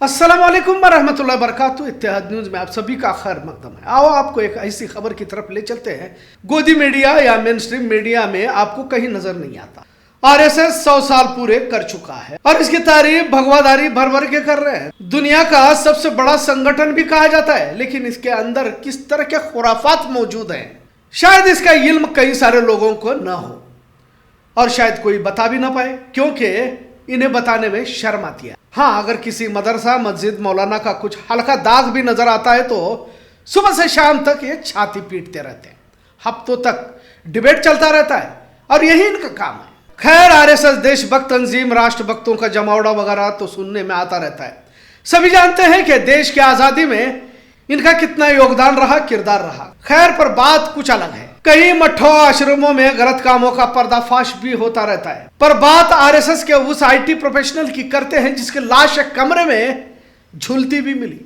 अस्सलाम वालेकुम वरहमतुल्लाहि वबरकातुहू। इत्तेहाद न्यूज़ में आप सभी का खैर मकदम है। आओ आपको एक ऐसी खबर की तरफ ले चलते हैं गोदी मीडिया या मेन स्ट्रीम मीडिया में आपको कहीं नजर नहीं आता। आरएसएस 100 साल पूरे कर चुका है और इसकी तारीफ भगवादारी भर भर के कर रहे हैं। दुनिया का सबसे बड़ा संगठन भी कहा जाता है, लेकिन इसके अंदर किस तरह के खुराफात मौजूद हैं, शायद इसका इल्म कई सारे लोगों को न हो और शायद कोई बता भी ना पाए, क्योंकि इन्हें बताने में शर्म आती है। हाँ, अगर किसी मदरसा मस्जिद मौलाना का कुछ हल्का दाग भी नजर आता है तो सुबह से शाम तक ये छाती पीटते रहते हैं, हफ्तों तक डिबेट चलता रहता है और यही इनका काम है। खैर, आरएसएस देशभक्त तंजीम, राष्ट्रभक्तों का जमावड़ा वगैरह तो सुनने में आता रहता है। सभी जानते हैं कि देश की आजादी में इनका कितना योगदान रहा, किरदार रहा। खैर, पर बात कुछ अलग है। कई मठों आश्रमों में गलत कामों का पर्दाफाश भी होता रहता है, पर बात आरएसएस के उस आईटी प्रोफेशनल की करते हैं जिसकी लाश एक कमरे में झूलती भी मिली,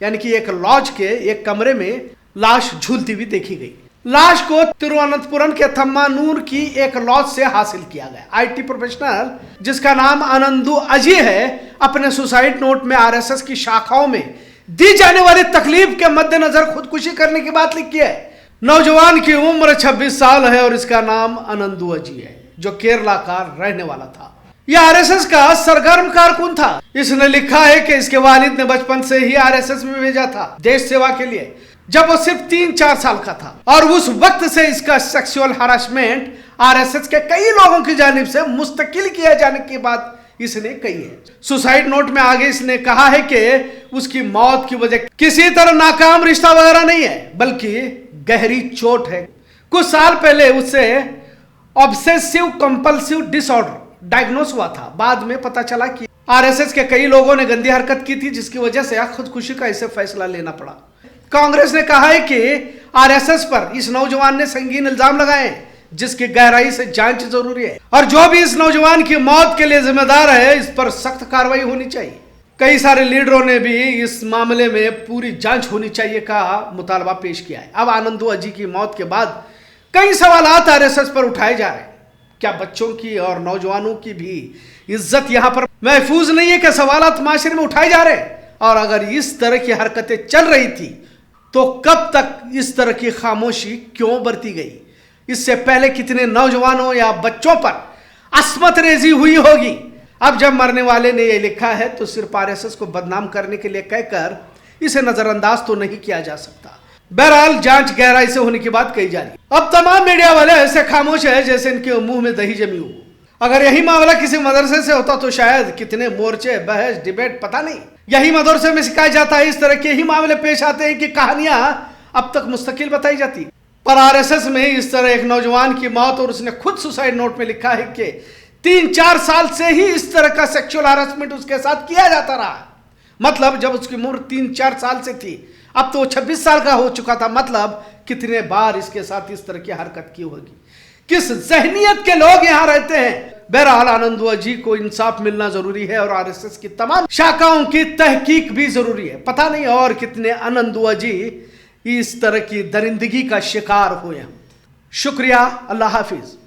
यानी कि एक लॉज के एक कमरे में लाश झूलती हुई देखी गई। लाश को तिरुवनंतपुरम के थम्मानूर की एक लॉज से हासिल किया गया। आईटी प्रोफेशनल जिसका नाम आनंदू अजी है, अपने सुसाइड नोट में आरएसएस की शाखाओं में दी जाने वाली तकलीफ के मद्देनजर खुदकुशी करने की बात लिखी है। नौजवान की उम्र 26 साल है और इसका नाम आनंदू अजी है, जो केरला का रहने वाला था। यह आरएसएस का सरगर्म कारकुन था। इसने लिखा है कि इसके वालिद ने बचपन से ही आरएसएस में भेजा था देश सेवा के लिए, जब वो सिर्फ 3-4 साल का था, और उस वक्त से इसका सेक्सुअल हरासमेंट आरएसएस के कई लोगों की जानिब से मुस्तकिल किया जाने की बात इसने कही है। सुसाइड नोट में आगे इसने कहा है कि उसकी मौत की वजह किसी तरह नाकाम रिश्ता वगैरह नहीं है, बल्कि गहरी चोट है। कुछ साल पहले उसे ऑब्सेसिव कंपल्सिव डिसऑर्डर डायग्नोस हुआ था। बाद में पता चला कि आरएसएस के कई लोगों ने गंदी हरकत की थी, जिसकी वजह से खुदकुशी का इसे फैसला लेना पड़ा। कांग्रेस ने कहा है कि आरएसएस पर इस नौजवान ने संगीन इल्जाम लगाए हैं, जिसकी गहराई से जांच जरूरी है, और जो भी इस नौजवान की मौत के लिए जिम्मेदार है, इस पर सख्त कार्रवाई होनी चाहिए। कई सारे लीडरों ने भी इस मामले में पूरी जांच होनी चाहिए का मुतालबा पेश किया है। अब आनंदू अजी की मौत के बाद कई सवालात आरएसएस पर उठाए जा रहे हैं। क्या बच्चों की और नौजवानों की भी इज्जत यहां पर महफूज नहीं है? क्या सवालात माशरे में उठाए जा रहे हैं? और अगर इस तरह की हरकतें चल रही थी तो कब तक इस तरह की खामोशी क्यों बरती गई? इससे पहले कितने नौजवानों या बच्चों पर अस्मत रेजी हुई होगी? अब जब मरने वाले ने यह लिखा है तो सिर्फ आरएसएस को बदनाम करने के लिए कहकर इसे नजरअंदाज तो नहीं किया जा सकता। बहरहाल, जांच गहराई से होने की बात कही जा रही है। अब तमाम मीडिया वाले ऐसे खामोश है जैसे इनके मुंह में दही जमी हो। अगर यही मामला किसी मदरसे से होता तो शायद कितने मोर्चे, बहस, डिबेट, पता नहीं। यही मदरसे में सिखाया जाता है, इस तरह के ही मामले पेश आते हैं कि कहानियां अब तक मुस्तकिल बताई जाती। पर आरएसएस में इस तरह एक नौजवान की मौत, और उसने खुद सुसाइड नोट में लिखा है कि 3-4 साल से ही इस तरह का सेक्सुअल हरासमेंट उसके साथ किया जाता रहा। मतलब जब उसकी उम्र 3-4 साल से थी, अब तो 26 साल का हो चुका था। मतलब कितने बार इसके साथ इस तरह की हरकत की होगी? किस जहनियत के लोग यहां रहते हैं? बहरहाल, आनंदू अजी को इंसाफ मिलना जरूरी है और आरएसएस की तमाम शाखाओं की तहकीक भी जरूरी है। पता नहीं और कितने आनंदू अजी इस तरह की दरिंदगी का शिकार हुए हैं। शुक्रिया, अल्लाह हाफिज।